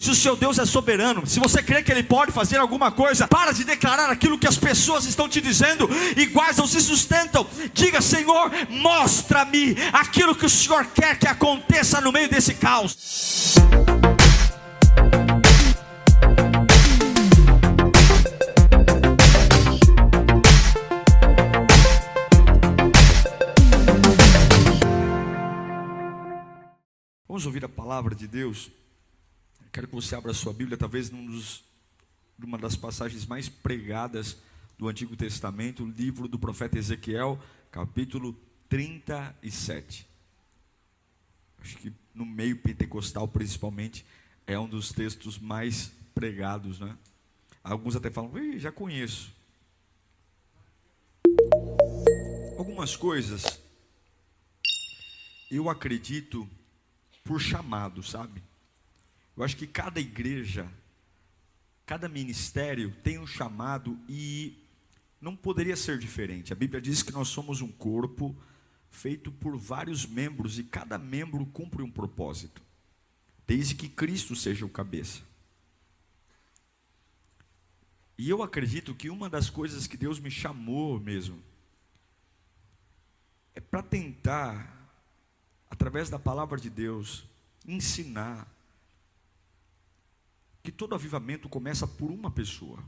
Se o seu Deus é soberano, se você crê que Ele pode fazer alguma coisa, para de declarar aquilo que as pessoas estão te dizendo, iguais não se sustentam. Diga: Senhor, mostra-me aquilo que o Senhor quer que aconteça no meio desse caos. Vamos ouvir a palavra de Deus. Quero que você abra a sua Bíblia, talvez numa das passagens mais pregadas do Antigo Testamento, o livro do profeta Ezequiel, capítulo 37. Acho que no meio pentecostal, principalmente, é um dos textos mais pregados, né? Alguns até falam: já conheço. Algumas coisas eu acredito por chamado, sabe? Eu acho que cada igreja, cada ministério tem um chamado e não poderia ser diferente. A Bíblia diz que nós somos um corpo feito por vários membros e cada membro cumpre um propósito, desde que Cristo seja o cabeça. E eu acredito que uma das coisas que Deus me chamou mesmo é para tentar, através da palavra de Deus, ensinar que todo avivamento começa por uma pessoa.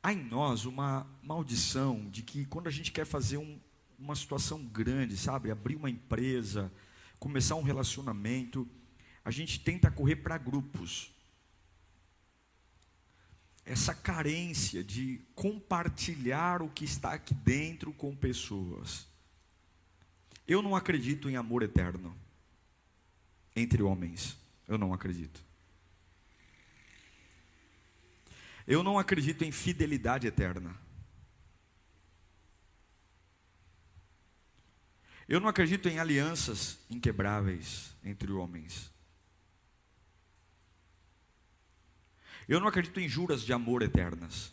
Há em nós uma maldição de que quando a gente quer fazer uma situação grande, sabe, abrir uma empresa, começar um relacionamento, a gente tenta correr para grupos. Essa carência de compartilhar o que está aqui dentro com pessoas. Eu não acredito em amor eterno entre homens. Eu não acredito. Eu não acredito em fidelidade eterna. Eu não acredito em alianças inquebráveis entre homens. Eu não acredito em juras de amor eternas.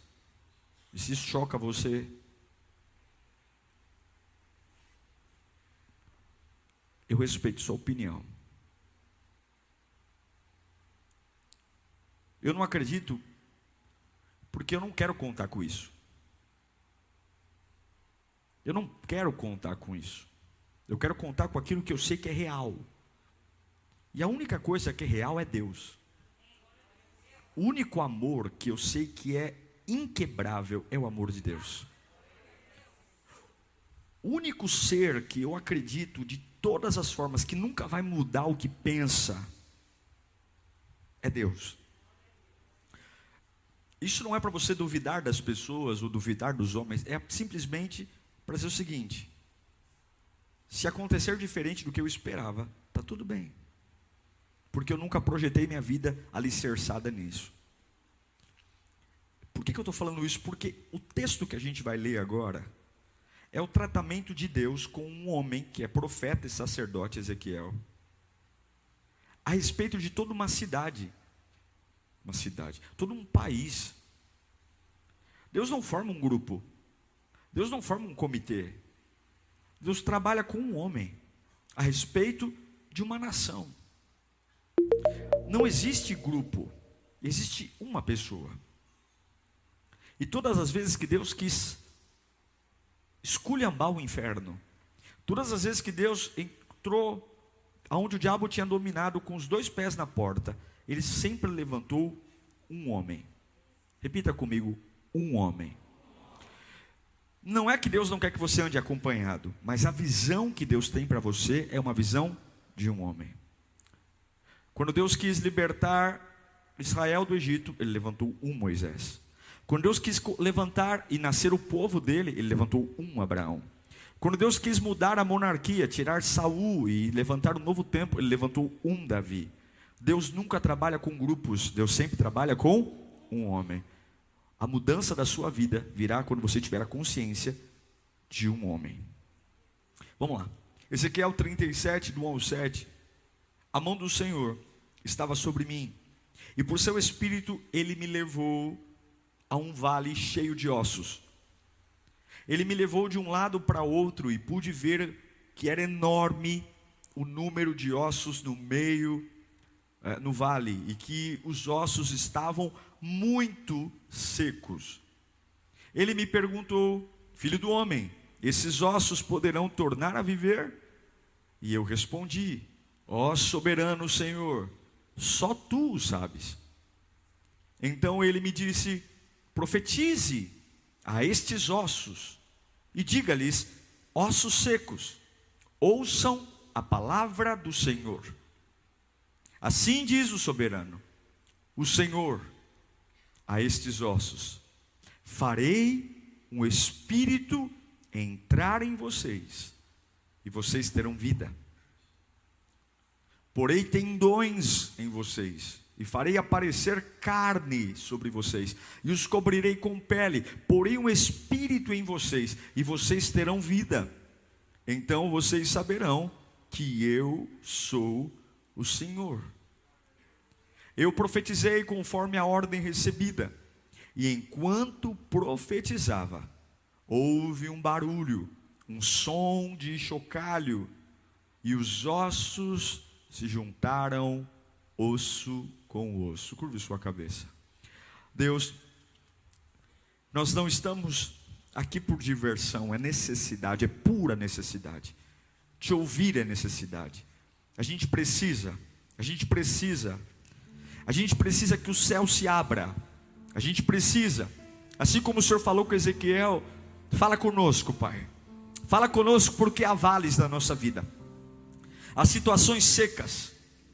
E se isso choca você, eu respeito sua opinião. Eu não acredito, porque eu não quero contar com isso. Eu não quero contar com isso. Eu quero contar com aquilo que eu sei que é real. E a única coisa que é real é Deus. O único amor que eu sei que é inquebrável é o amor de Deus. O único ser que eu acredito de todas as formas que nunca vai mudar o que pensa é Deus. Isso não é para você duvidar das pessoas ou duvidar dos homens, é simplesmente para dizer o seguinte: se acontecer diferente do que eu esperava, está tudo bem, porque eu nunca projetei minha vida alicerçada nisso. Por que eu estou falando isso? Porque o texto que a gente vai ler agora é o tratamento de Deus com um homem que é profeta e sacerdote, Ezequiel, a respeito de toda uma cidade, todo um país. Deus não forma um grupo, Deus não forma um comitê, Deus trabalha com um homem, a respeito de uma nação. Não existe grupo, existe uma pessoa. E todas as vezes que Deus quis esculhambar o inferno, todas as vezes que Deus entrou aonde o diabo tinha dominado com os 2 pés na porta, Ele sempre levantou um homem. Repita comigo: um homem. Não é que Deus não quer que você ande acompanhado, mas a visão que Deus tem para você é uma visão de um homem. Quando Deus quis libertar Israel do Egito, Ele levantou um Moisés. Quando Deus quis levantar e nascer o povo dele, Ele levantou um Abraão. Quando Deus quis mudar a monarquia, tirar Saul e levantar um novo templo, Ele levantou um Davi. Deus nunca trabalha com grupos, Deus sempre trabalha com um homem. A mudança da sua vida virá quando você tiver a consciência de um homem. Vamos lá. Ezequiel 37, do 1 ao 7. A mão do Senhor estava sobre mim, e por seu espírito Ele me levou a um vale cheio de ossos. Ele me levou de um lado para outro, e pude ver que era enorme o número de ossos no meio no vale, e que os ossos estavam muito secos. Ele me perguntou: filho do homem, esses ossos poderão tornar a viver? E eu respondi: ó soberano Senhor, só tu o sabes. Então ele me disse: profetize a estes ossos e diga-lhes: ossos secos, ouçam a palavra do Senhor. Assim diz o soberano, o Senhor, a estes ossos: farei um espírito entrar em vocês, e vocês terão vida. Porei tendões em vocês, e farei aparecer carne sobre vocês, e os cobrirei com pele. Porei um espírito em vocês, e vocês terão vida. Então vocês saberão que eu sou o Senhor. Eu profetizei conforme a ordem recebida, e enquanto profetizava, houve um barulho, um som de chocalho, e os ossos se juntaram, osso com osso. Curve sua cabeça. Deus, nós não estamos aqui por diversão, é necessidade, é pura necessidade. Te ouvir é necessidade. A gente precisa que o céu se abra. A gente precisa, assim como o Senhor falou com Ezequiel, fala conosco, Pai. Fala conosco, porque há vales na nossa vida. Há situações secas,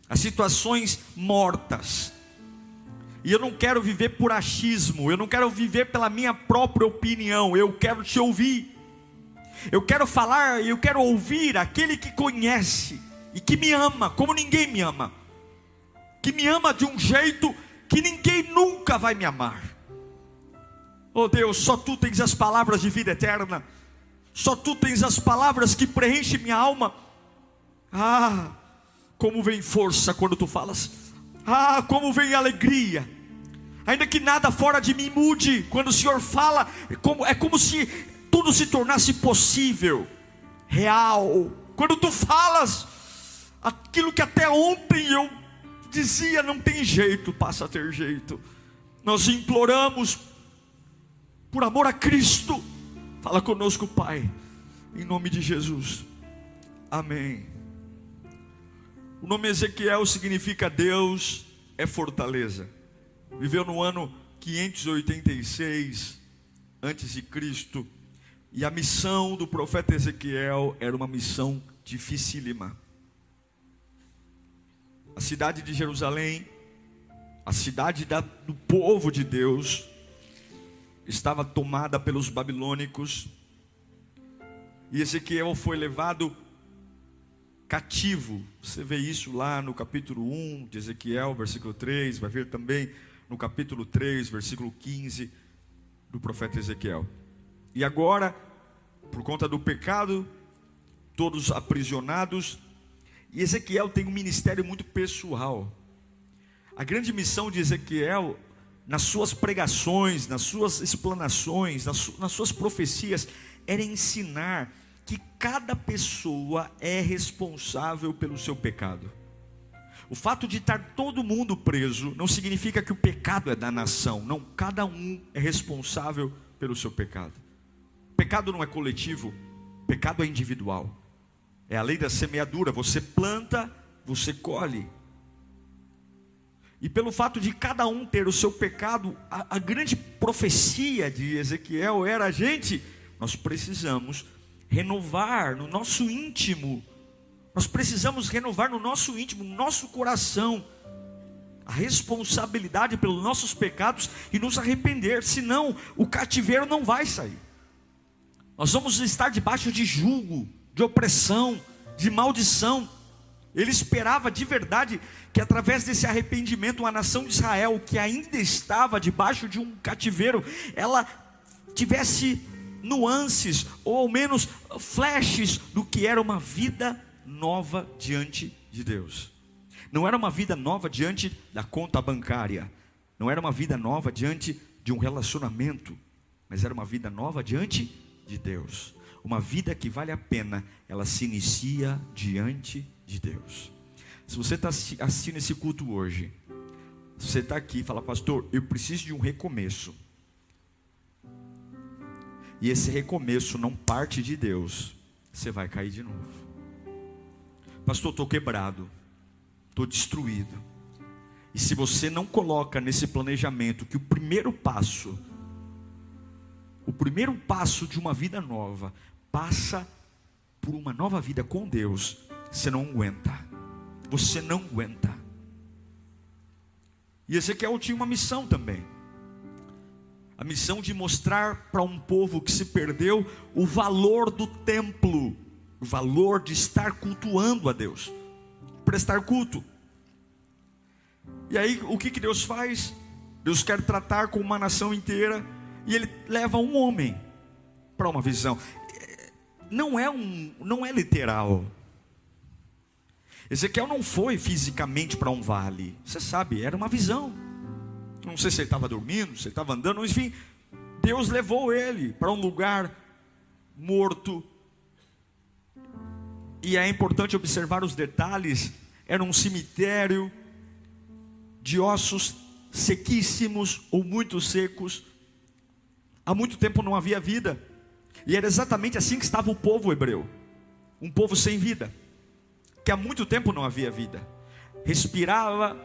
há situações mortas. E eu não quero viver por achismo, eu não quero viver pela minha própria opinião. Eu quero te ouvir. Eu quero falar, eu quero ouvir aquele que conhece e que me ama como ninguém me ama. Que me ama de um jeito que ninguém nunca vai me amar. Oh Deus, só tu tens as palavras de vida eterna. Só tu tens as palavras que preenchem minha alma. Ah, como vem força quando tu falas. Ah, como vem alegria. Ainda que nada fora de mim mude, quando o Senhor fala, é como se tudo se tornasse possível, real. Quando tu falas, aquilo que até ontem eu dizia não tem jeito, passa a ter jeito. Nós imploramos, por amor a Cristo, fala conosco, Pai, em nome de Jesus, amém. O nome Ezequiel significa Deus é fortaleza. Viveu no ano 586 antes de Cristo, e a missão do profeta Ezequiel era uma missão dificílima. A cidade de Jerusalém, a cidade do povo de Deus, estava tomada pelos babilônicos, e Ezequiel foi levado cativo. Você vê isso lá no capítulo 1 de Ezequiel, versículo 3, vai ver também no capítulo 3, versículo 15 do profeta Ezequiel. E agora, por conta do pecado, todos aprisionados, e Ezequiel tem um ministério muito pessoal. A grande missão de Ezequiel, nas suas pregações, nas suas explanações, nas suas profecias, era ensinar que cada pessoa é responsável pelo seu pecado. O fato de estar todo mundo preso não significa que o pecado é da nação. Não, cada um é responsável pelo seu pecado. Pecado não é coletivo, pecado é individual. É a lei da semeadura, você planta, você colhe. E pelo fato de cada um ter o seu pecado, a grande profecia de Ezequiel era: nós precisamos renovar no nosso íntimo, nós precisamos renovar no nosso íntimo, no nosso coração, a responsabilidade pelos nossos pecados e nos arrepender, senão o cativeiro não vai sair. Nós vamos estar debaixo de jugo, de opressão, de maldição. Ele esperava de verdade que através desse arrependimento a nação de Israel, que ainda estava debaixo de um cativeiro, ela tivesse nuances, ou ao menos flashes do que era uma vida nova diante de Deus. Não era uma vida nova diante da conta bancária, não era uma vida nova diante de um relacionamento, mas era uma vida nova diante de Deus. Uma vida que vale a pena, ela se inicia diante de Deus. Se você está assistindo esse culto hoje, você está aqui e fala: pastor, eu preciso de um recomeço, e esse recomeço não parte de Deus, você vai cair de novo. Pastor, estou quebrado, estou destruído. E se você não coloca nesse planejamento que o primeiro passo de uma vida nova passa por uma nova vida com Deus, você não aguenta. Você não aguenta. E Ezequiel tinha uma missão também. A missão de mostrar para um povo que se perdeu o valor do templo, o valor de estar cultuando a Deus, prestar culto. E aí o que Deus faz? Deus quer tratar com uma nação inteira, e Ele leva um homem para uma visão. Não é literal. Ezequiel não foi fisicamente para um vale. Você sabe, era uma visão. Não sei se ele estava dormindo, se ele estava andando, enfim, Deus levou ele para um lugar morto. E é importante observar os detalhes. Era um cemitério de ossos sequíssimos ou muito secos. Há muito tempo não havia vida. E era exatamente assim que estava o povo hebreu, um povo sem vida, que há muito tempo não havia vida. Respirava,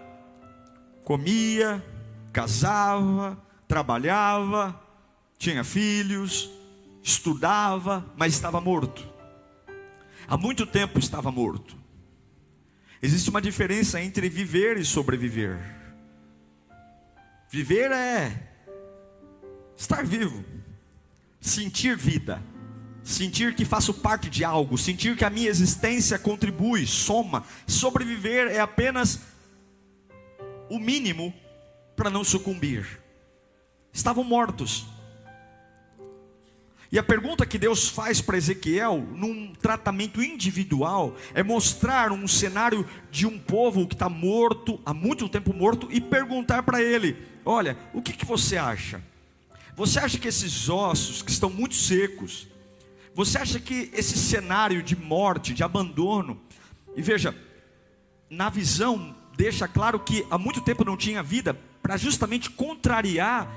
comia, casava, trabalhava, tinha filhos, estudava, mas estava morto. Há muito tempo estava morto. Existe uma diferença entre viver e sobreviver. Viver é estar vivo, sentir vida, sentir que faço parte de algo, sentir que a minha existência contribui, soma. Sobreviver é apenas o mínimo para não sucumbir. Estavam mortos. E a pergunta que Deus faz para Ezequiel, num tratamento individual, é mostrar um cenário de um povo que está morto, há muito tempo morto, e perguntar para ele: olha, o que você acha? Você acha que esses ossos que estão muito secos, você acha que esse cenário de morte, de abandono, e veja, na visão deixa claro que há muito tempo não tinha vida, para justamente contrariar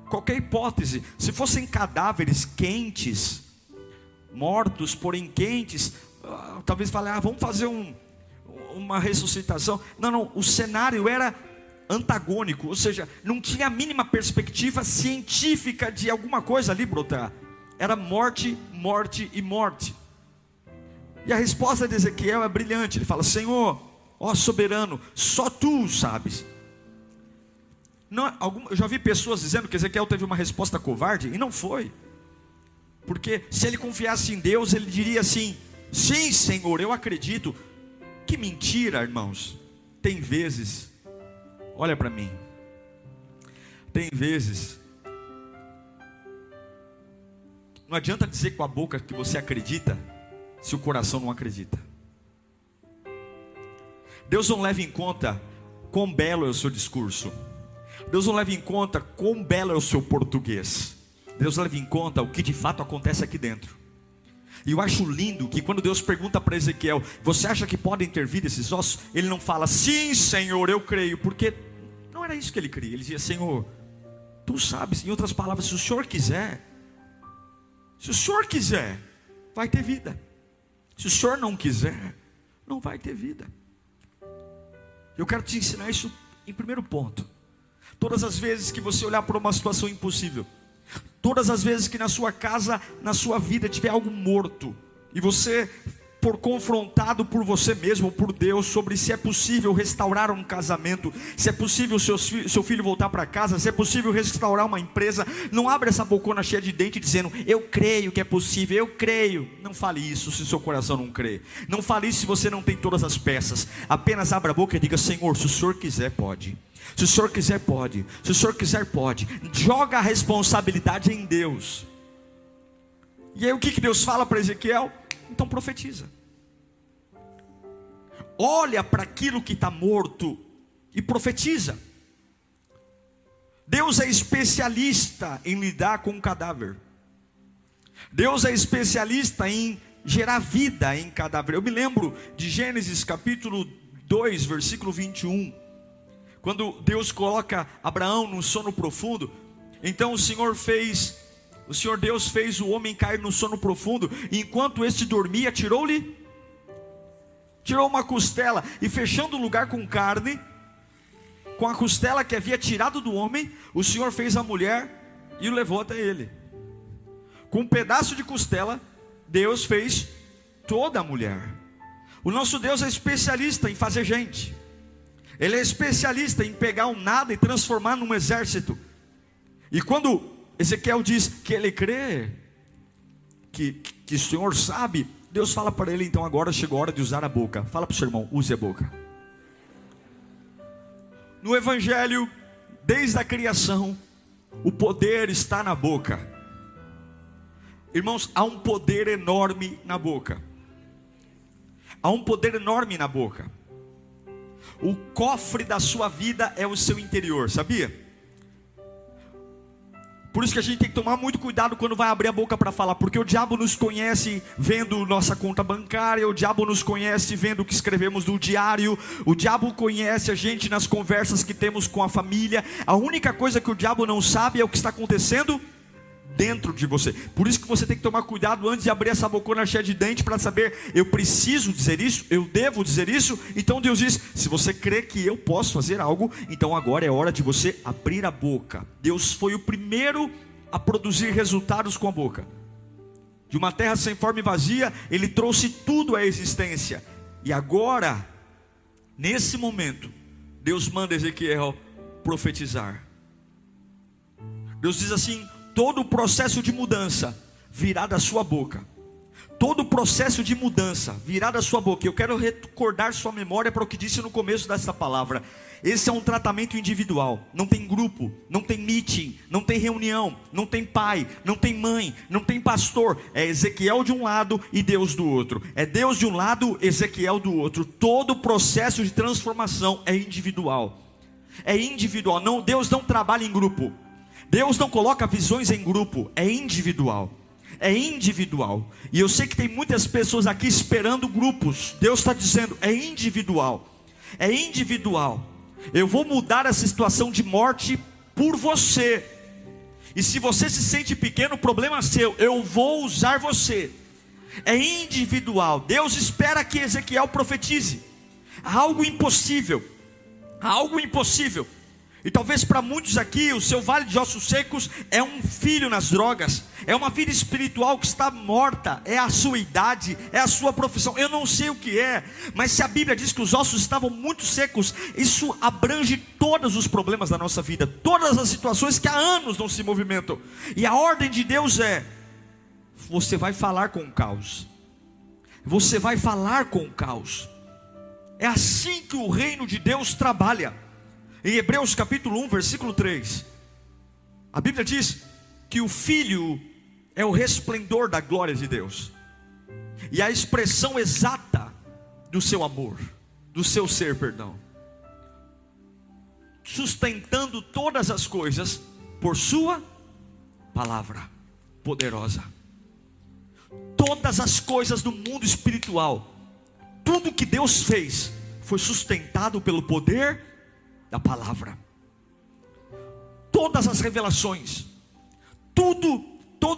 qualquer hipótese. Se fossem cadáveres quentes, mortos porém quentes, talvez fale: vamos fazer uma ressuscitação. Não, o cenário era antagônico, ou seja, não tinha a mínima perspectiva científica de alguma coisa ali brotar. Era morte, morte e morte. E a resposta de Ezequiel é brilhante. Ele fala: Senhor, ó soberano, só tu sabes. Não, eu já vi pessoas dizendo que Ezequiel teve uma resposta covarde, e não foi. Porque se ele confiasse em Deus, ele diria assim: sim, Senhor, eu acredito. Que mentira, irmãos. Tem vezes, olha para mim, tem vezes, não adianta dizer com a boca que você acredita, se o coração não acredita. Deus não leva em conta quão belo é o seu discurso. Deus não leva em conta quão belo é o seu português. Deus leva em conta o que de fato acontece aqui dentro. E eu acho lindo que quando Deus pergunta para Ezequiel: você acha que podem ter vida esses ossos? Ele não fala: sim, Senhor, eu creio. Porque não era isso que ele cria. Ele dizia: Senhor, tu sabes. Em outras palavras, se o Senhor quiser, vai ter vida. Se o Senhor não quiser, não vai ter vida. Eu quero te ensinar isso em primeiro ponto. Todas as vezes que você olhar para uma situação impossível, todas as vezes que na sua casa, na sua vida tiver algo morto, e você for confrontado por você mesmo ou por Deus sobre se é possível restaurar um casamento, se é possível seu filho voltar para casa, se é possível restaurar uma empresa, não abra essa bocona cheia de dente dizendo: eu creio que é possível, eu creio. Não fale isso se seu coração não crê. Não fale isso se você não tem todas as peças. Apenas abra a boca e diga: Senhor, se o Senhor quiser, pode. Se o Senhor quiser, pode. Se o Senhor quiser, pode. Joga a responsabilidade em Deus. E aí o que Deus fala para Ezequiel? Então profetiza. Olha para aquilo que está morto e profetiza. Deus é especialista em lidar com o cadáver. Deus é especialista em gerar vida em cadáver. Eu me lembro de Gênesis capítulo 2, versículo 21, quando Deus coloca Abraão num sono profundo, então o Senhor Deus fez o homem cair no sono profundo, e enquanto este dormia, tirou uma costela, e fechando o lugar com carne, com a costela que havia tirado do homem, o Senhor fez a mulher e o levou até ele. Com um pedaço de costela, Deus fez toda a mulher. O nosso Deus é especialista em fazer gente. Ele é especialista em pegar um nada e transformar num exército. E quando Ezequiel diz que ele crê, que o Senhor sabe, Deus fala para ele: então agora chegou a hora de usar a boca. Fala para o seu irmão: use a boca. No Evangelho, desde a criação, o poder está na boca. Irmãos, há um poder enorme na boca. Há um poder enorme na boca. O cofre da sua vida é o seu interior, sabia? Por isso que a gente tem que tomar muito cuidado quando vai abrir a boca para falar, porque o diabo nos conhece vendo nossa conta bancária, o diabo nos conhece vendo o que escrevemos no diário, o diabo conhece a gente nas conversas que temos com a família. A única coisa que o diabo não sabe é o que está acontecendo dentro de você. Por isso que você tem que tomar cuidado antes de abrir essa bocona cheia de dente, para saber: eu preciso dizer isso, eu devo dizer isso. Então Deus diz: se você crê que eu posso fazer algo, então agora é hora de você abrir a boca. Deus foi o primeiro a produzir resultados com a boca. De uma terra sem forma e vazia, Ele trouxe tudo à existência. E agora, nesse momento, Deus manda Ezequiel profetizar. Deus diz assim: todo o processo de mudança virá da sua boca. Todo o processo de mudança virá da sua boca. Eu quero recordar sua memória para o que disse no começo dessa palavra. Esse é um tratamento individual. Não tem grupo, não tem meeting, não tem reunião, não tem pai, não tem mãe, não tem pastor. É Ezequiel de um lado e Deus do outro. É Deus de um lado, Ezequiel do outro. Todo o processo de transformação é individual. É individual. Não, Deus não trabalha em grupo. Deus não coloca visões em grupo, é individual. É individual. E eu sei que tem muitas pessoas aqui esperando grupos. Deus está dizendo: é individual. É individual. Eu vou mudar essa situação de morte por você. E se você se sente pequeno, o problema é seu. Eu vou usar você. É individual. Deus espera que Ezequiel profetize. Há algo impossível. Há algo impossível. E talvez para muitos aqui, o seu vale de ossos secos é um filho nas drogas, é uma vida espiritual que está morta, é a sua idade, é a sua profissão, eu não sei o que é, mas se a Bíblia diz que os ossos estavam muito secos, isso abrange todos os problemas da nossa vida, todas as situações que há anos não se movimentam. E a ordem de Deus é: você vai falar com o caos. Você vai falar com o caos. É assim que o reino de Deus trabalha. Em Hebreus capítulo 1, versículo 3, a Bíblia diz que o Filho é o resplendor da glória de Deus, e a expressão exata do seu amor, do seu ser, sustentando todas as coisas por sua palavra poderosa. Todas as coisas do mundo espiritual, tudo que Deus fez, foi sustentado pelo poder da palavra. Todas as revelações, todo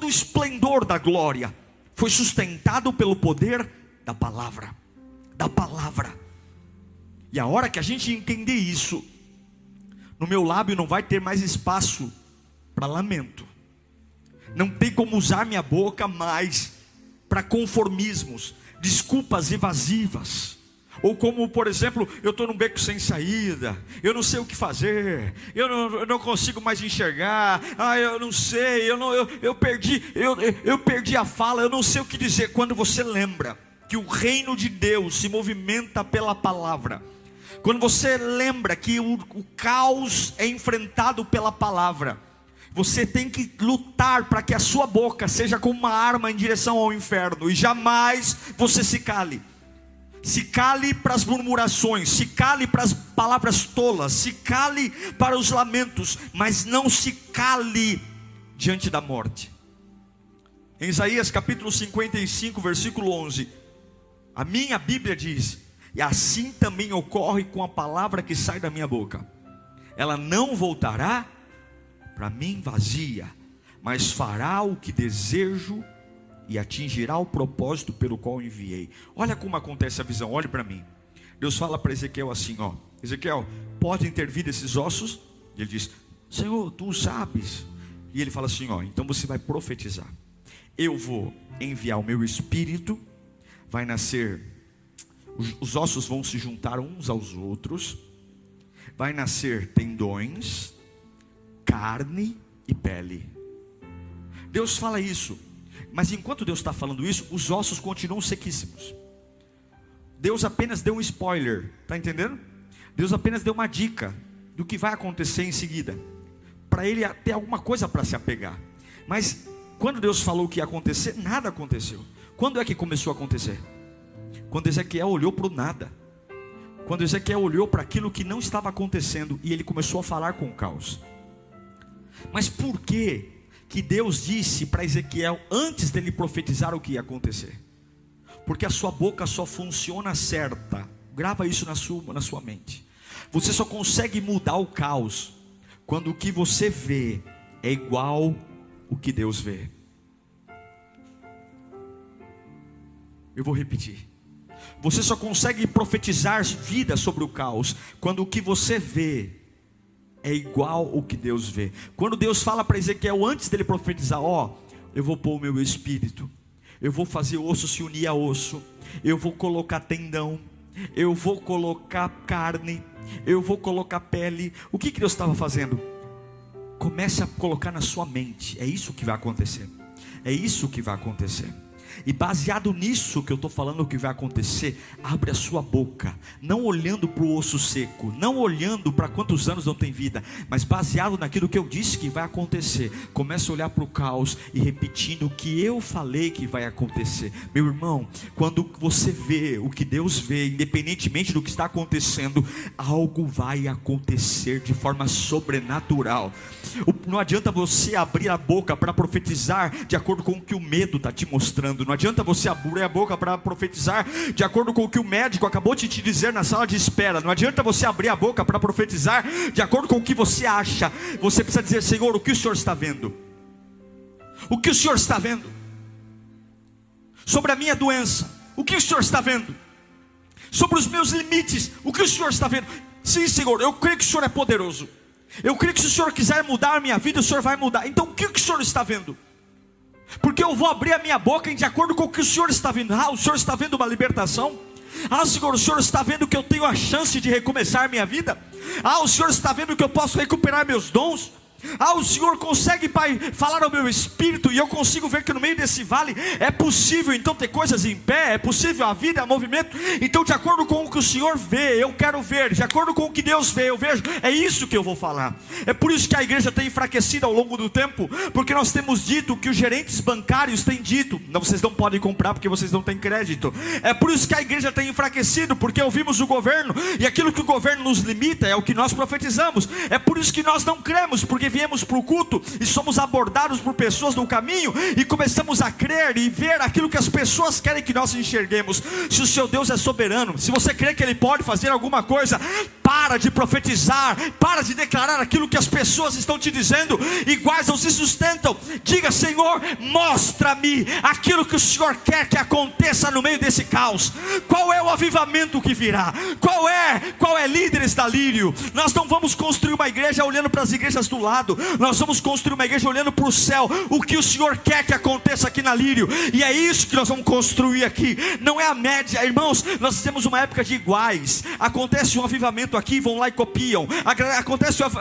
o esplendor da glória foi sustentado pelo poder da palavra. Da palavra. E a hora que a gente entender isso, no meu lábio não vai ter mais espaço para lamento. Não tem como usar minha boca mais para conformismos, desculpas evasivas. Ou como, por exemplo, eu estou num beco sem saída, eu não sei o que fazer, eu não consigo mais enxergar, eu não sei, eu perdi a fala, eu não sei o que dizer. Quando você lembra que o reino de Deus se movimenta pela palavra, quando você lembra que o caos é enfrentado pela palavra, você tem que lutar para que a sua boca seja como uma arma em direção ao inferno, e jamais você se cale. Se cale para as murmurações, se cale para as palavras tolas, se cale para os lamentos, mas não se cale diante da morte. Em Isaías capítulo 55, versículo 11, a minha Bíblia diz E assim também ocorre com a palavra que sai da minha boca. Ela não voltará para mim vazia, mas fará o que desejo e atingirá o propósito pelo qual enviei. Olha como acontece a visão, olhe para mim. Deus fala para Ezequiel assim, ó: Ezequiel, pode intervir esses ossos? E ele diz: Senhor, tu sabes. E ele fala assim, ó: então você vai profetizar. Eu vou enviar o meu espírito, vai nascer, os ossos vão se juntar uns aos outros, vai nascer tendões, carne e pele. Deus fala isso, mas enquanto Deus está falando isso, os ossos continuam sequíssimos. Deus apenas deu um spoiler, está entendendo? Deus apenas deu uma dica do que vai acontecer em seguida, para ele ter alguma coisa para se apegar. Mas quando Deus falou o que ia acontecer, nada aconteceu. Quando é que começou a acontecer? Quando Ezequiel olhou para o nada, quando Ezequiel olhou para aquilo que não estava acontecendo, e ele começou a falar com o caos. Mas por que Deus disse para Ezequiel, antes dele profetizar o que ia acontecer? Porque a sua boca só funciona certa. Grava isso na sua mente. Você só consegue mudar o caos quando o que você vê é igual o que Deus vê. Eu vou repetir. Você só consegue profetizar vida sobre o caos quando o que você vê é igual o que Deus vê. Quando Deus fala para Ezequiel, antes dele profetizar, ó, eu vou pôr o meu espírito, eu vou fazer osso se unir a osso, eu vou colocar tendão, eu vou colocar carne, eu vou colocar pele. O que Deus estava fazendo? Comece a colocar na sua mente, é isso que vai acontecer, é isso que vai acontecer. E baseado nisso que eu estou falando que vai acontecer, abre a sua boca, não olhando para o osso seco, não olhando para quantos anos não tem vida, mas baseado naquilo que eu disse que vai acontecer. Comece a olhar para o caos e repetindo o que eu falei que vai acontecer. Meu irmão, quando você vê o que Deus vê, independentemente do que está acontecendo, algo vai acontecer de forma sobrenatural. Não adianta você abrir a boca para profetizar de acordo com o que o medo está te mostrando. Não adianta você abrir a boca para profetizar de acordo com o que o médico acabou de te dizer na sala de espera. Não adianta você abrir a boca para profetizar de acordo com o que você acha. Você precisa dizer: Senhor, o que o Senhor está vendo? O que o Senhor está vendo? Sobre a minha doença, o que o Senhor está vendo? Sobre os meus limites, o que o Senhor está vendo? Sim, Senhor, eu creio que o Senhor é poderoso. Eu creio que se o Senhor quiser mudar a minha vida, o Senhor vai mudar. Então o que o Senhor está vendo? Porque eu vou abrir a minha boca de acordo com o que o Senhor está vendo. Ah, o Senhor está vendo uma libertação? Ah, Senhor, o Senhor está vendo que eu tenho a chance de recomeçar minha vida? Ah, o Senhor está vendo que eu posso recuperar meus dons? Ah, o Senhor consegue, Pai, falar ao meu espírito, e eu consigo ver que no meio desse vale é possível então ter coisas em pé, é possível a vida, a movimento. Então, de acordo com o que o Senhor vê, eu quero ver. De acordo com o que Deus vê, eu vejo. É isso que eu vou falar. É por isso que a igreja tem enfraquecido ao longo do tempo, porque nós temos dito que os gerentes bancários têm dito: não, vocês não podem comprar porque vocês não têm crédito. É por isso que a igreja tem enfraquecido, porque ouvimos o governo, e aquilo que o governo nos limita é o que nós profetizamos. É por isso que nós não cremos, porque viemos para o culto e somos abordados por pessoas no caminho e começamos a crer e ver aquilo que as pessoas querem que nós enxerguemos. Se o seu Deus é soberano, se você crê que Ele pode fazer alguma coisa, para de profetizar, para de declarar aquilo que as pessoas estão te dizendo, iguais não se sustentam. Diga: Senhor, mostra-me aquilo que o Senhor quer que aconteça no meio desse caos. Qual é o avivamento que virá? Qual é líderes da Lírio? Nós não vamos construir uma igreja olhando para as igrejas do lado. Nós vamos construir uma igreja olhando para o céu. O que o Senhor quer que aconteça aqui na Lírio, e é isso que nós vamos construir aqui. Não é a média, irmãos. Nós temos uma época de iguais. Acontece um avivamento aqui, vão lá e copiam.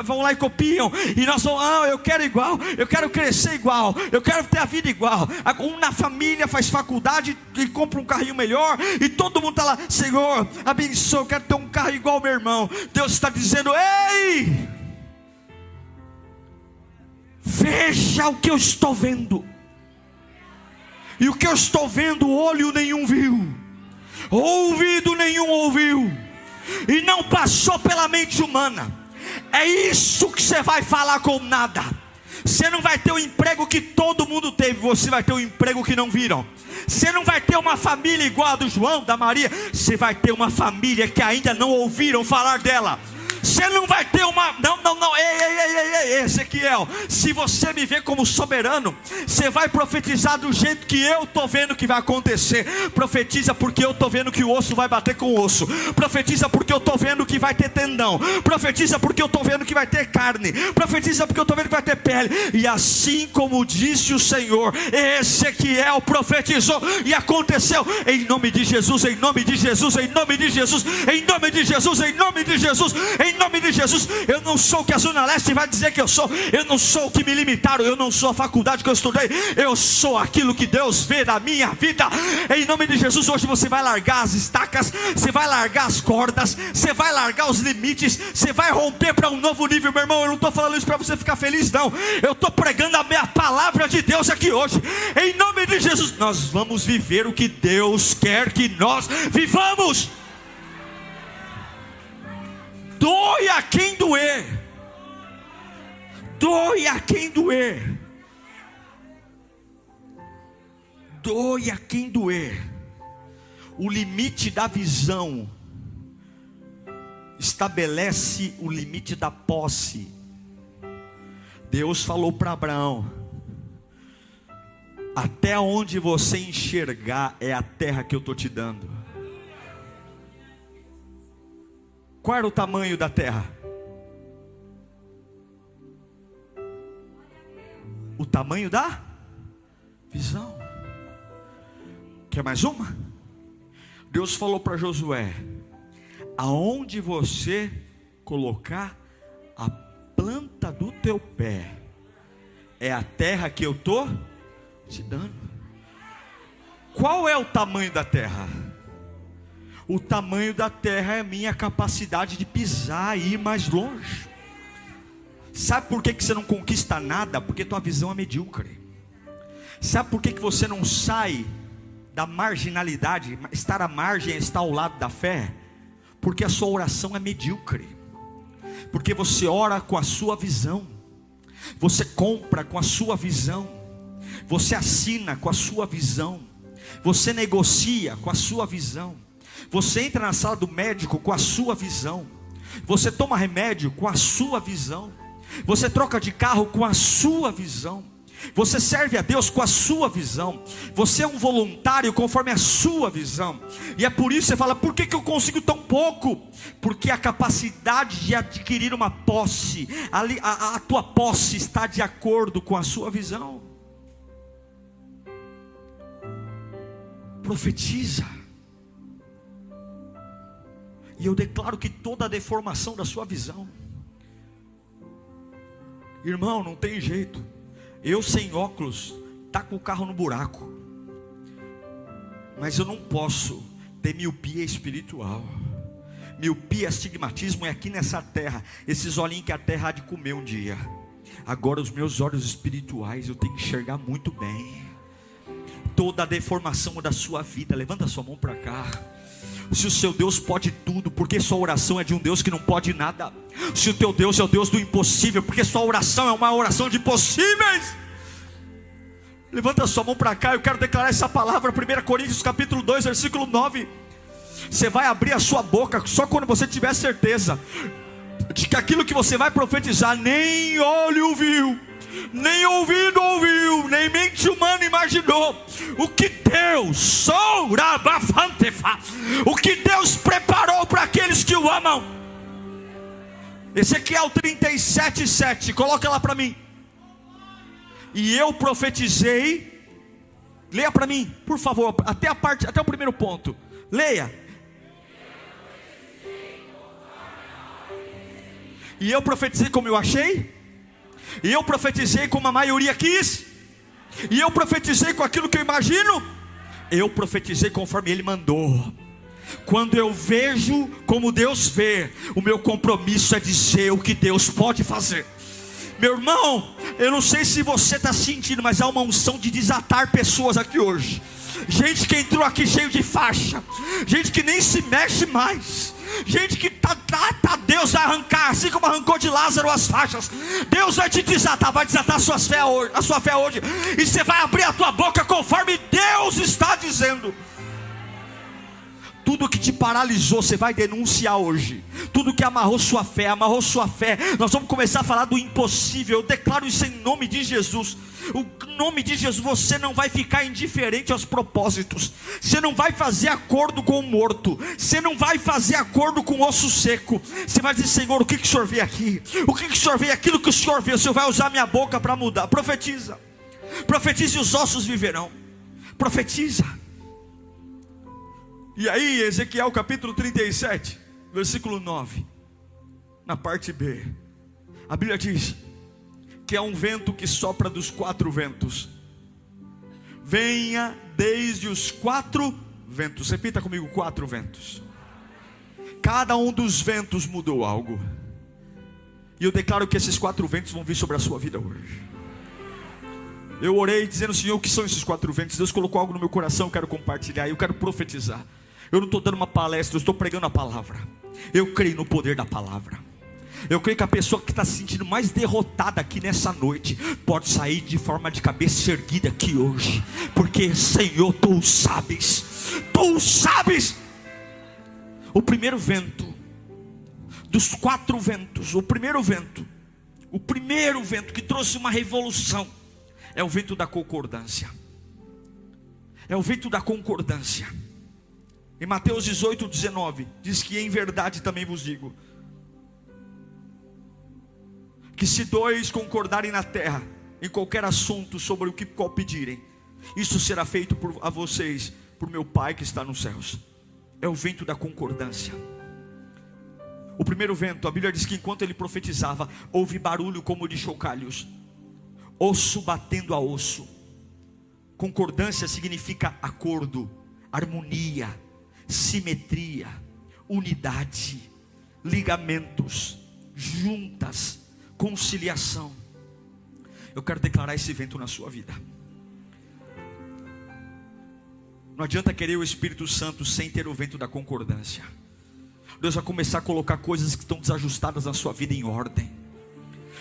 Vão lá e copiam. E nós vamos: eu quero igual, eu quero crescer igual, eu quero ter a vida igual. Um na família faz faculdade e compra um carrinho melhor, e todo mundo está lá: Senhor, abençoa, eu quero ter um carro igual ao meu irmão. Deus está dizendo: ei, veja o que eu estou vendo. E o que eu estou vendo, olho nenhum viu, ouvido nenhum ouviu, e não passou pela mente humana. É isso que você vai falar com nada. Você não vai ter o emprego que todo mundo teve, você vai ter o emprego que não viram. Você não vai ter uma família igual a do João, da Maria, você vai ter uma família que ainda não ouviram falar dela. Você não vai ter uma... Não, ei, Ezequiel, se você me vê como soberano, você vai profetizar do jeito que eu estou vendo que vai acontecer. Profetiza porque eu estou vendo que o osso vai bater com o osso. Profetiza porque eu estou vendo que vai ter tendão. Profetiza porque eu estou vendo que vai ter carne. Profetiza porque eu estou vendo que vai ter pele. E assim como disse o Senhor, Ezequiel profetizou e aconteceu. Em nome de Jesus, em nome de Jesus, em nome de Jesus, em nome de Jesus, em nome de Jesus, em nome de Jesus. Eu não sou o que a Zona Leste vai dizer que eu sou. Eu não sou o que me limitaram. Eu não sou a faculdade que eu estudei. Eu sou aquilo que Deus vê na minha vida. Em nome de Jesus, hoje você vai largar as estacas, você vai largar as cordas, você vai largar os limites, você vai romper para um novo nível, meu irmão. Eu não estou falando isso para você ficar feliz, não. Eu estou pregando a minha palavra de Deus aqui hoje. Em nome de Jesus, nós vamos viver o que Deus quer que nós vivamos. Doe a quem doer. Doe a quem doer. Doe a quem doer. O limite da visão estabelece o limite da posse. Deus falou para Abraão: até onde você enxergar é a terra que eu estou te dando. Qual era o tamanho da terra? O tamanho da visão. Quer mais uma? Deus falou para Josué: aonde você colocar a planta do teu pé é a terra que eu estou te dando. Qual é o tamanho da terra? O tamanho da terra é a minha capacidade de pisar e ir mais longe. Sabe por que você não conquista nada? Porque tua visão é medíocre. Sabe por que você não sai da marginalidade? Estar à margem é estar ao lado da fé. Porque a sua oração é medíocre. Porque você ora com a sua visão. Você compra com a sua visão. Você assina com a sua visão. Você negocia com a sua visão. Você entra na sala do médico com a sua visão. Você toma remédio com a sua visão. Você troca de carro com a sua visão. Você serve a Deus com a sua visão. Você é um voluntário conforme a sua visão. E é por isso que você fala: por que eu consigo tão pouco? Porque a capacidade de adquirir uma posse, a tua posse está de acordo com a sua visão. Profetiza. E eu declaro que toda a deformação da sua visão, irmão, não tem jeito. Eu sem óculos, tá com o carro no buraco, mas eu não posso ter miopia espiritual. Miopia, astigmatismo é aqui nessa terra. Esses olhinhos que a terra há de comer um dia. Agora os meus olhos espirituais eu tenho que enxergar muito bem. Toda a deformação da sua vida, levanta a sua mão para cá. Se o seu Deus pode tudo, porque sua oração é de um Deus que não pode nada. Se o teu Deus é o Deus do impossível, porque sua oração é uma oração de possíveis. Levanta a sua mão para cá, eu quero declarar essa palavra. 1 Coríntios capítulo 2, versículo 9. Você vai abrir a sua boca só quando você tiver certeza de que aquilo que você vai profetizar, nem olho viu, nem ouvido ouviu, nem mente humana imaginou o que Deus, o que Deus preparou para aqueles que o amam. Ezequiel 37:7, coloca lá para mim. E eu profetizei, leia para mim, por favor, até o primeiro ponto, leia. E eu profetizei como eu achei. E eu profetizei como a maioria quis. E eu profetizei com aquilo que eu imagino. Eu profetizei conforme Ele mandou. Quando eu vejo como Deus vê, o meu compromisso é dizer o que Deus pode fazer. Meu irmão, eu não sei se você está sentindo, mas há uma unção de desatar pessoas aqui hoje. gente que entrou aqui cheio de faixa, gente que nem se mexe mais, gente que Deus vai arrancar, assim como arrancou de Lázaro as faixas. Deus vai te desatar, vai desatar a sua fé hoje, e você vai abrir a tua boca conforme Deus está dizendo. Tudo que te paralisou, você vai denunciar hoje. Tudo que amarrou sua fé. Nós vamos começar a falar do impossível. Eu declaro isso em nome de Jesus. O nome de Jesus, você não vai ficar indiferente aos propósitos. Você não vai fazer acordo com o morto. Você não vai fazer acordo com o osso seco. Você vai dizer: Senhor, o que o Senhor vê aqui? O que o Senhor vê? Aquilo que o Senhor vê. O Senhor vai usar minha boca para mudar. Profetiza. Profetiza e os ossos viverão. Profetiza. E aí, Ezequiel capítulo 37, versículo 9, na parte B, a Bíblia diz que é um vento que sopra dos 4 ventos. Venha desde os 4 ventos. Repita comigo: 4 ventos. Cada um dos ventos mudou algo. E eu declaro que esses 4 ventos vão vir sobre a sua vida hoje. Eu orei dizendo: Senhor, o que são esses 4 ventos? Deus colocou algo no meu coração, eu quero compartilhar, eu quero profetizar. Eu não estou dando uma palestra, eu estou pregando a palavra. Eu creio no poder da palavra. Eu creio que a pessoa que está se sentindo mais derrotada aqui nessa noite pode sair de forma de cabeça erguida aqui hoje, porque Senhor, Tu sabes. O primeiro vento dos 4 ventos, o primeiro vento que trouxe uma revolução é o vento da concordância. É o vento da concordância. Em Mateus 18, 19, diz que em verdade também vos digo, que se 2 concordarem na terra, em qualquer assunto sobre o que qual pedirem, isso será feito a vocês, por meu Pai que está nos céus. É o vento da concordância. O primeiro vento, a Bíblia diz que enquanto ele profetizava, houve barulho como de chocalhos, osso batendo a osso. Concordância significa acordo, harmonia, simetria, unidade, ligamentos, juntas, conciliação. Eu quero declarar esse vento na sua vida. Não adianta querer o Espírito Santo sem ter o vento da concordância. Deus vai começar a colocar coisas que estão desajustadas na sua vida em ordem.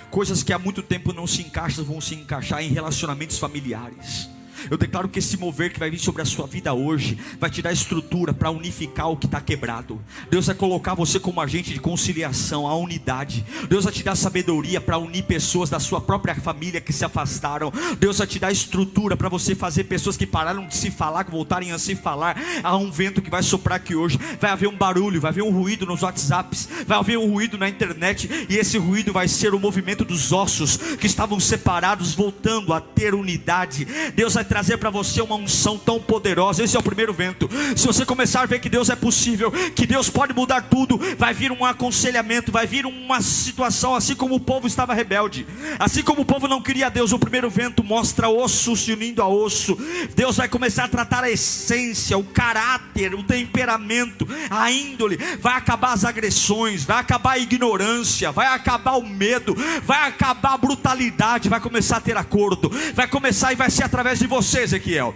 Coisas que há muito tempo não se encaixam, vão se encaixar em relacionamentos familiares. Eu declaro que esse mover que vai vir sobre a sua vida hoje vai te dar estrutura para unificar o que está quebrado. Deus vai colocar você como agente de conciliação, a unidade. Deus vai te dar sabedoria para unir pessoas da sua própria família que se afastaram. Deus vai te dar estrutura para você fazer pessoas que pararam de se falar, que voltarem a se falar. Há um vento que vai soprar aqui hoje. Vai haver um barulho, vai haver um ruído nos WhatsApps, vai haver um ruído na internet. E esse ruído vai ser o movimento dos ossos que estavam separados voltando a ter unidade. Deus vai trazer para você uma unção tão poderosa. Esse é o primeiro vento. Se você começar a ver que Deus é possível, que Deus pode mudar tudo, vai vir um aconselhamento, vai vir uma situação, assim como o povo estava rebelde, assim como o povo não queria Deus. O primeiro vento mostra osso se unindo a osso. Deus vai começar a tratar a essência, o caráter, o temperamento, a índole. Vai acabar as agressões, vai acabar a ignorância, vai acabar o medo, vai acabar a brutalidade, vai começar a ter acordo, vai começar, e vai ser através de você, Ezequiel.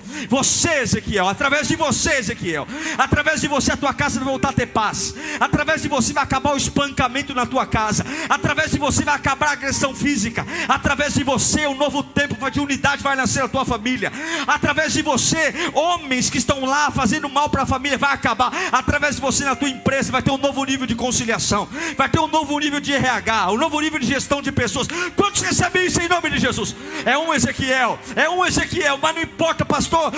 Através de você, Ezequiel. Através de você a tua casa vai voltar a ter paz. Através de você vai acabar o espancamento na tua casa. Através de você vai acabar a agressão física. Através de você um novo tempo de unidade vai nascer na tua família. Através de você, homens que estão lá fazendo mal para a família vai acabar. Através de você na tua empresa vai ter um novo nível de conciliação, vai ter um novo nível de RH, um novo nível de gestão de pessoas. Quantos recebem isso em nome de Jesus? É um Ezequiel, mas não importa, pastor,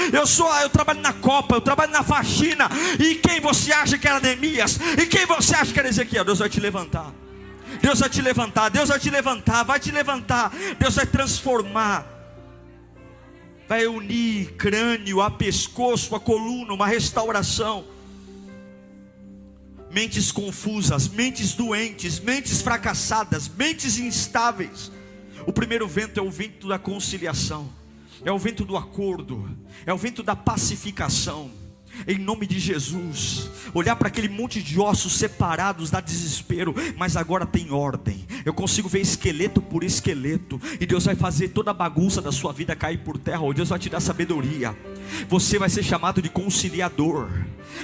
eu trabalho na Copa, eu trabalho na faxina. E quem você acha que era Neemias? E quem você acha que era Ezequiel? Deus vai te levantar. Deus vai te levantar. Deus vai te levantar. Vai te levantar. Deus vai transformar. Vai unir crânio a pescoço, a coluna, uma restauração. Mentes confusas, mentes doentes, mentes fracassadas, mentes instáveis. O primeiro vento é o vento da conciliação, é o vento do acordo, é o vento da pacificação. Em nome de Jesus, olhar para aquele monte de ossos separados dá desespero, mas agora tem ordem. Eu consigo ver esqueleto por esqueleto, e Deus vai fazer toda a bagunça da sua vida cair por terra. Ou Deus vai te dar sabedoria. Você vai ser chamado de conciliador.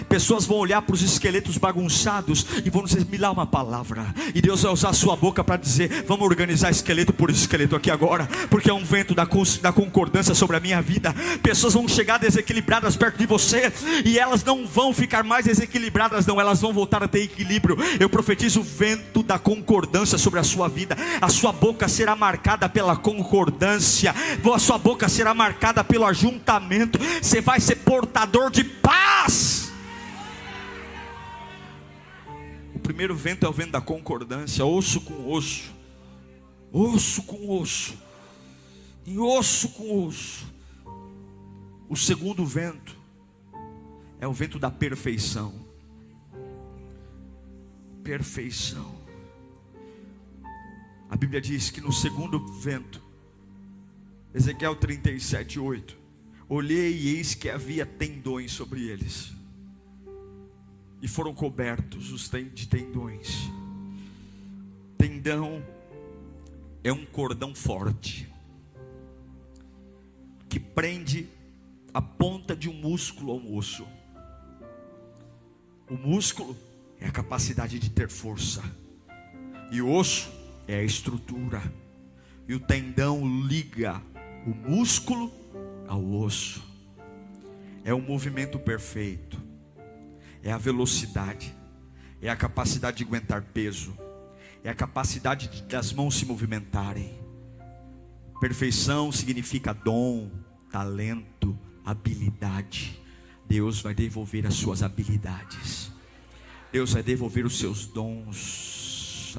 Pessoas vão olhar para os esqueletos bagunçados e vão dizer: me dá uma palavra. E Deus vai usar a sua boca para dizer: vamos organizar esqueleto por esqueleto aqui agora, porque é um vento da concordância sobre a minha vida. Pessoas vão chegar desequilibradas perto de você, e elas não vão ficar mais desequilibradas, não, elas vão voltar a ter equilíbrio. Eu profetizo o vento da concordância sobre a sua vida. A sua boca será marcada pela concordância, a sua boca será marcada pelo ajuntamento. Você vai ser portador de paz. O primeiro vento é o vento da concordância, osso com osso, osso com osso, e osso com osso. O segundo vento é o vento da perfeição. Perfeição. A Bíblia diz que no segundo vento, Ezequiel 37:8, olhei e eis que havia tendões sobre eles, e foram cobertos de tendões. Tendão é um cordão forte, que prende a ponta de um músculo ao osso. O músculo é a capacidade de ter força, e o osso é a estrutura. E o tendão liga o músculo ao osso. É um movimento perfeito. É a velocidade, é a capacidade de aguentar peso, é a capacidade das mãos se movimentarem. Perfeição significa dom, talento, habilidade. Deus vai devolver as suas habilidades, Deus vai devolver os seus dons.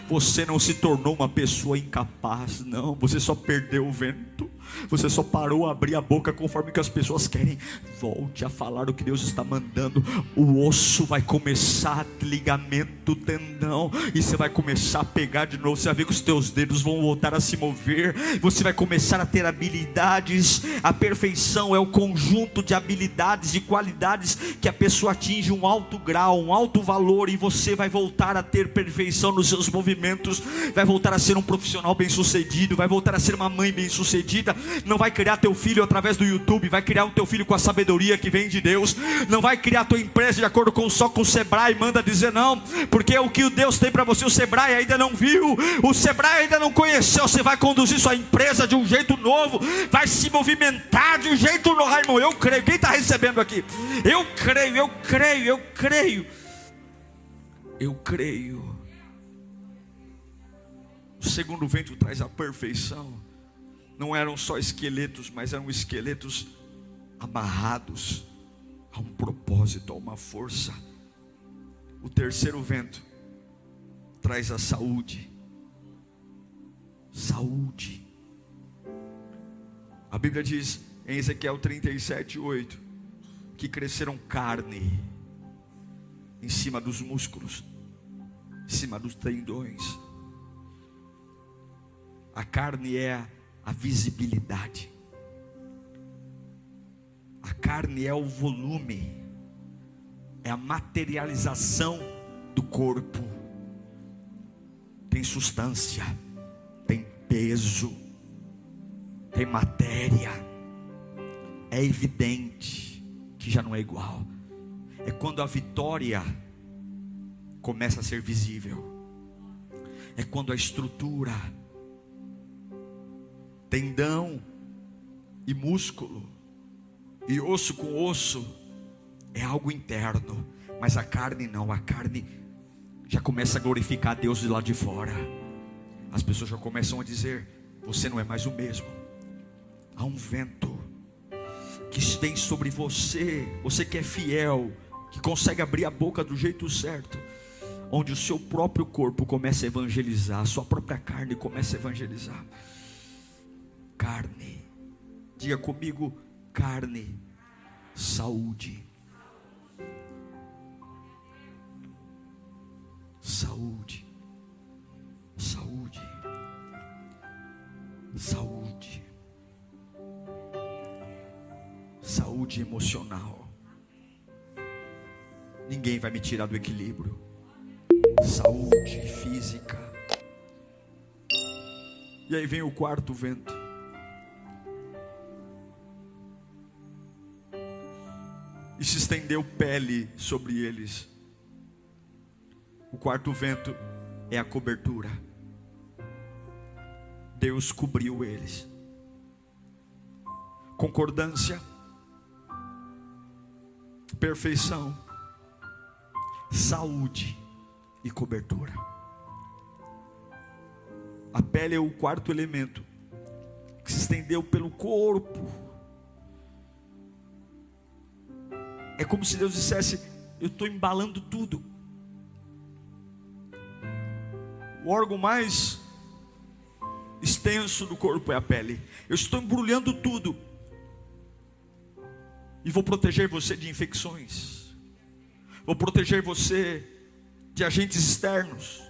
Você não se tornou uma pessoa incapaz, não. Você só perdeu o vento. Você só parou a abrir a boca conforme que as pessoas querem. Volte a falar o que Deus está mandando. O osso vai começar, ligamento, tendão, e você vai começar a pegar de novo. Você vai ver que os teus dedos vão voltar a se mover. Você vai começar a ter habilidades. A perfeição é o conjunto de habilidades e qualidades que a pessoa atinge um alto grau, um alto valor, e você vai voltar a ter perfeição nos seus movimentos. Vai voltar a ser um profissional bem sucedido, vai voltar a ser uma mãe bem sucedida. Não vai criar teu filho através do YouTube, vai criar o teu filho com a sabedoria que vem de Deus. Não vai criar tua empresa de acordo só com o Sebrae, manda dizer não, porque o que Deus tem para você, o Sebrae ainda não viu, o Sebrae ainda não conheceu. Você vai conduzir sua empresa de um jeito novo, vai se movimentar de um jeito novo. Ai, irmão, eu creio. Quem está recebendo aqui? Eu creio, eu creio, eu creio, eu creio. O segundo vento traz a perfeição. Não eram só esqueletos, mas eram esqueletos amarrados a um propósito, a uma força. O terceiro vento traz a saúde. Saúde. A Bíblia diz em Ezequiel 37:8 que cresceram carne em cima dos músculos, em cima dos tendões. A carne é a visibilidade. A carne é o volume, é a materialização do corpo. Tem substância, tem peso, tem matéria. É evidente que já não é igual. É quando a vitória começa a ser visível. É quando a estrutura, tendão e músculo, e osso com osso, é algo interno. Mas a carne não, a carne já começa a glorificar a Deus de lá de fora. As pessoas já começam a dizer: você não é mais o mesmo. Há um vento que vem sobre você, você que é fiel, que consegue abrir a boca do jeito certo, onde o seu próprio corpo começa a evangelizar, a sua própria carne começa a evangelizar. Carne, diga comigo: carne, saúde. Saúde, saúde, saúde, saúde emocional. Ninguém vai me tirar do equilíbrio. Saúde física. E aí vem o quarto vento. e se estendeu pele sobre eles. O quarto vento é a cobertura. Deus cobriu eles. Concordância, perfeição, saúde e cobertura. A pele é o quarto elemento que se estendeu pelo corpo. É como se Deus dissesse: eu estou embalando tudo. O órgão mais extenso do corpo é a pele. Eu estou embrulhando tudo. E vou proteger você de infecções. Vou proteger você de agentes externos.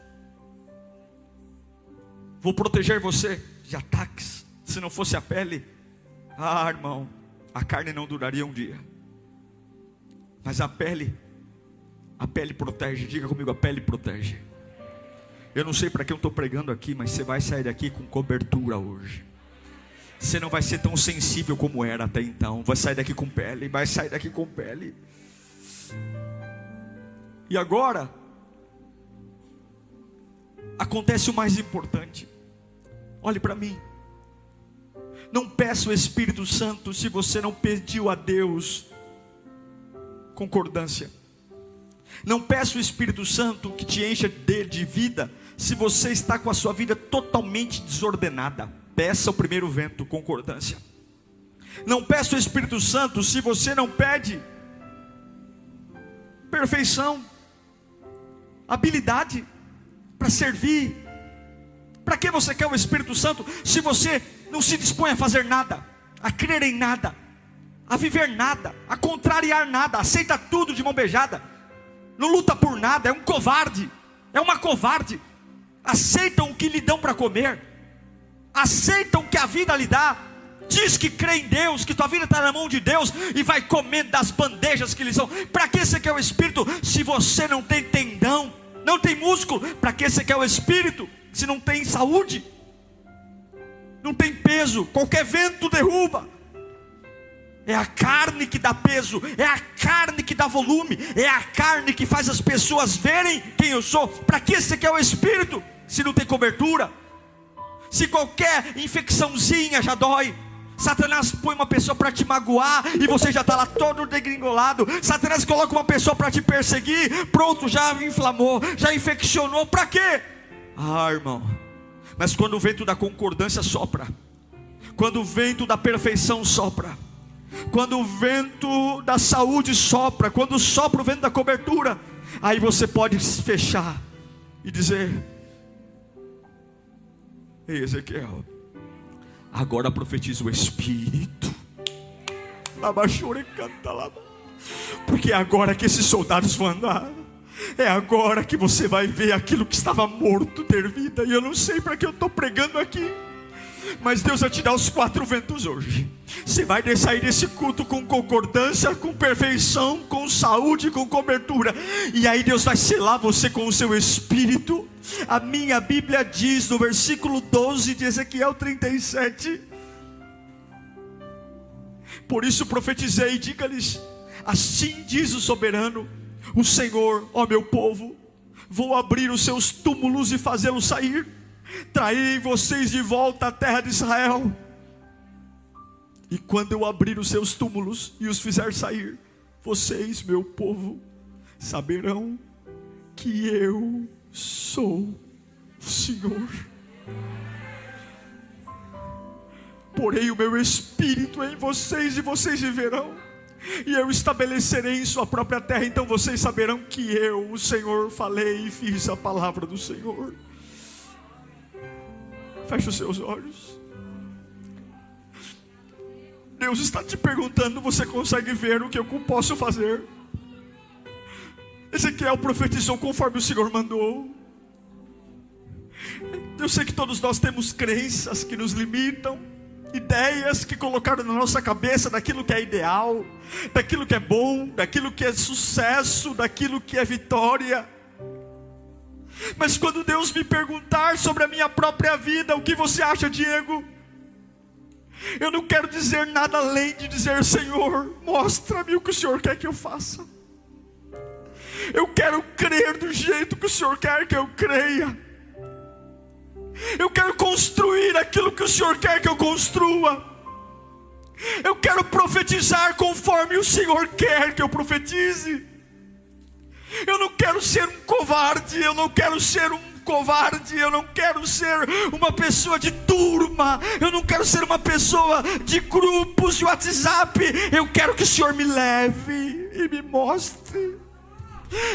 Vou proteger você de ataques. Se não fosse a pele, irmão, a carne não duraria um dia. Mas a pele protege. Diga comigo, a pele protege. Eu não sei para que eu estou pregando aqui, mas você vai sair daqui com cobertura hoje. Você não vai ser tão sensível como era até então. Vai sair daqui com pele, vai sair daqui com pele. E agora acontece o mais importante. Olhe para mim. Não peça o Espírito Santo se você não pediu a Deus concordância. Não peça o Espírito Santo que te encha de vida se você está com a sua vida totalmente desordenada. Peça o primeiro vento, concordância. Não peça o Espírito Santo se você não pede perfeição, habilidade para servir. Para que você quer o Espírito Santo se você não se dispõe a fazer nada, a crer em nada, a viver nada, a contrariar nada, aceita tudo de mão beijada, não luta por nada, é um covarde, é uma covarde. Aceitam o que lhe dão para comer, aceitam o que a vida lhe dá, diz que crê em Deus, que tua vida está na mão de Deus, e vai comendo das bandejas que lhes dão. Para que você quer o Espírito se você não tem tendão, não tem músculo? Para que você quer o Espírito se não tem saúde, não tem peso? Qualquer vento derruba. É a carne que dá peso, é a carne que dá volume, é a carne que faz as pessoas verem quem eu sou. Para que você quer o Espírito se não tem cobertura? Se qualquer infecçãozinha já dói. Satanás põe uma pessoa para te magoar e você já está lá todo degringolado. Satanás coloca uma pessoa para te perseguir, pronto, já inflamou, já infeccionou. Para quê? Irmão, mas quando o vento da concordância sopra, quando o vento da perfeição sopra, quando o vento da saúde sopra, quando sopra o vento da cobertura, aí você pode se fechar e dizer: ei, Ezequiel, agora profetiza o Espírito. Porque é agora que esses soldados vão andar. É agora que você vai ver aquilo que estava morto ter vida. E eu não sei para que eu estou pregando aqui, mas Deus vai te dar os 4 ventos hoje. Você vai sair desse culto com concordância, com perfeição, com saúde, com cobertura. E aí Deus vai selar você com o seu Espírito. A minha Bíblia diz no versículo 12 de Ezequiel 37: por isso profetizei, diga-lhes: assim diz o soberano, o Senhor, ó meu povo, vou abrir os seus túmulos e fazê-los sair. Trairei vocês de volta à terra de Israel. E quando eu abrir os seus túmulos e os fizer sair, vocês, meu povo, saberão que eu sou o Senhor. Porei o meu Espírito em vocês e vocês viverão, e eu estabelecerei em sua própria terra. Então vocês saberão que eu, o Senhor, falei e fiz a palavra do Senhor. Feche os seus olhos. Deus está te perguntando: você consegue ver o que eu posso fazer? Ezequiel profetizou conforme o Senhor mandou. Eu sei que todos nós temos crenças que nos limitam, ideias que colocaram na nossa cabeça daquilo que é ideal, daquilo que é bom, daquilo que é sucesso, daquilo que é vitória. Mas quando Deus me perguntar sobre a minha própria vida: o que você acha, Diego? Eu não quero dizer nada além de dizer: Senhor, mostra-me o que o Senhor quer que eu faça. Eu quero crer do jeito que o Senhor quer que eu creia. Eu quero construir aquilo que o Senhor quer que eu construa. Eu quero profetizar conforme o Senhor quer que eu profetize. Eu não quero ser um covarde, eu não quero ser um covarde, eu não quero ser uma pessoa de turma, eu não quero ser uma pessoa de grupos de WhatsApp. Eu quero que o Senhor me leve e me mostre.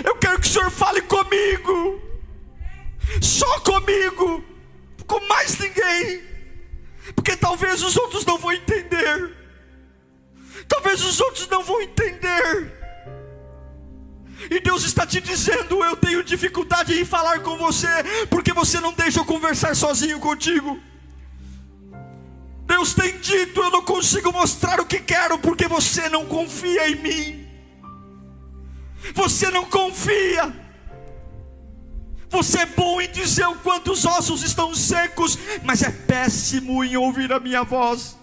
Eu quero que o Senhor fale comigo, só comigo, com mais ninguém, porque talvez os outros não vão entender. Talvez os outros não vão entender. E Deus está te dizendo: eu tenho dificuldade em falar com você, porque você não deixa eu conversar sozinho contigo. Deus tem dito: eu não consigo mostrar o que quero, porque você não confia em mim. Você não confia. Você é bom em dizer o quanto os ossos estão secos, mas é péssimo em ouvir a minha voz.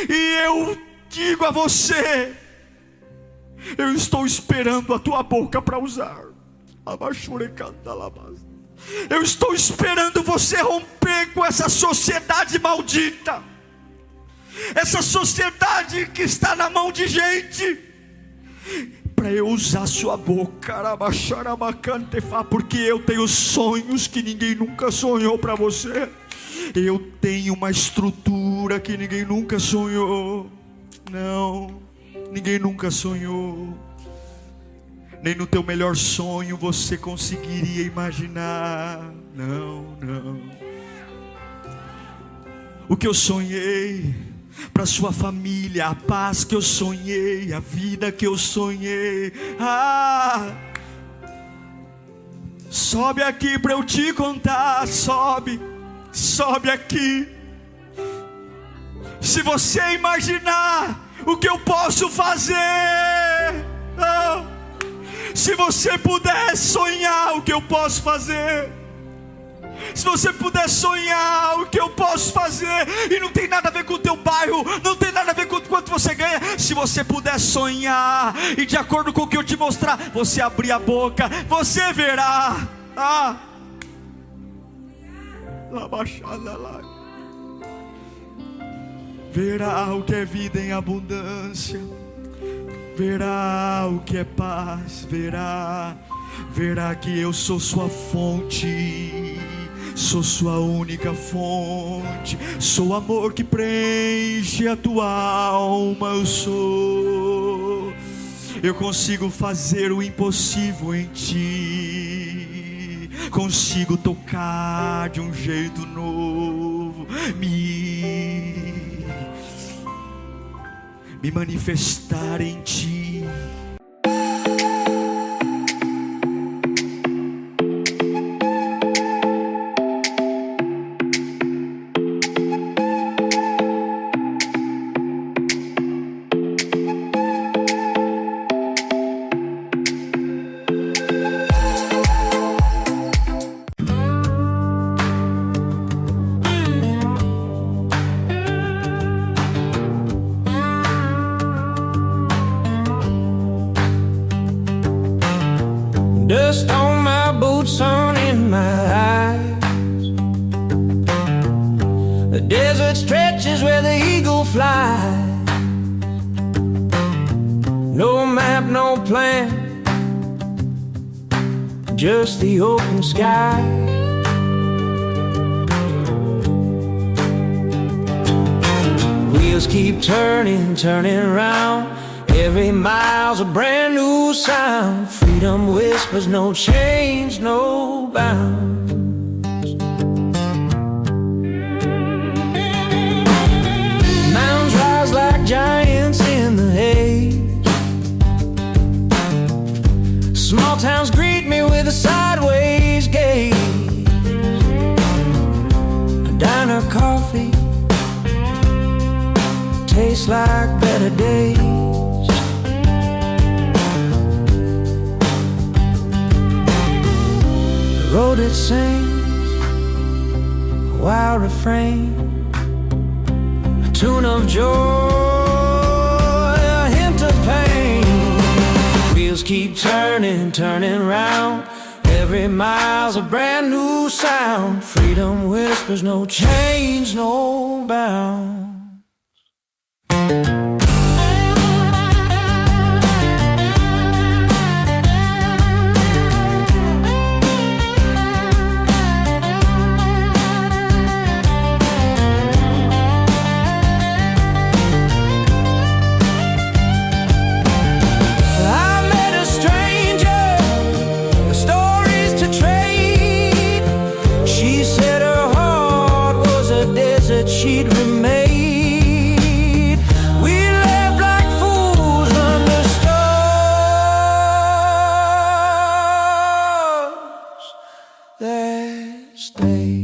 E eu digo a você: eu estou esperando a tua boca para usar. Eu estou esperando você romper com essa sociedade maldita, essa sociedade que está na mão de gente, para eu usar sua boca, porque eu tenho sonhos que ninguém nunca sonhou para você. Eu tenho uma estrutura que ninguém nunca sonhou. Não, ninguém nunca sonhou. Nem no teu melhor sonho você conseguiria imaginar. Não, não. O que eu sonhei para sua família, a paz que eu sonhei, a vida que eu sonhei. Sobe aqui para eu te contar. Sobe aqui. Se você imaginar o que eu posso fazer, se você puder sonhar o que eu posso fazer, se você puder sonhar o que eu posso fazer, e não tem nada a ver com o teu bairro, não tem nada a ver com quanto você ganha. Se você puder sonhar, e de acordo com o que eu te mostrar, você abrir a boca, você verá. Verá o que é vida em abundância, verá o que é paz, verá que eu sou sua fonte, sou sua única fonte, sou amor que preenche a tua alma. Eu consigo fazer o impossível em ti, consigo tocar de um jeito novo, me manifestar em ti. Dust on my boots, sun in my eyes. The desert stretches where the eagle flies. No map, no plan, just the open sky. Wheels keep turning, turning round. Every mile's a brand new sound. Freedom whispers, no change, no bounds. Mountains rise like giants in the haze. Small towns greet me with a sideways gaze. A diner coffee tastes like better days. Road it sings a wild refrain. I tune of joy, a hint of pain. Wheels keep turning, turning round. Every mile's a brand new sound. Freedom whispers, no chains, no bounds. She'd remain. We left like fools under stars that stayed.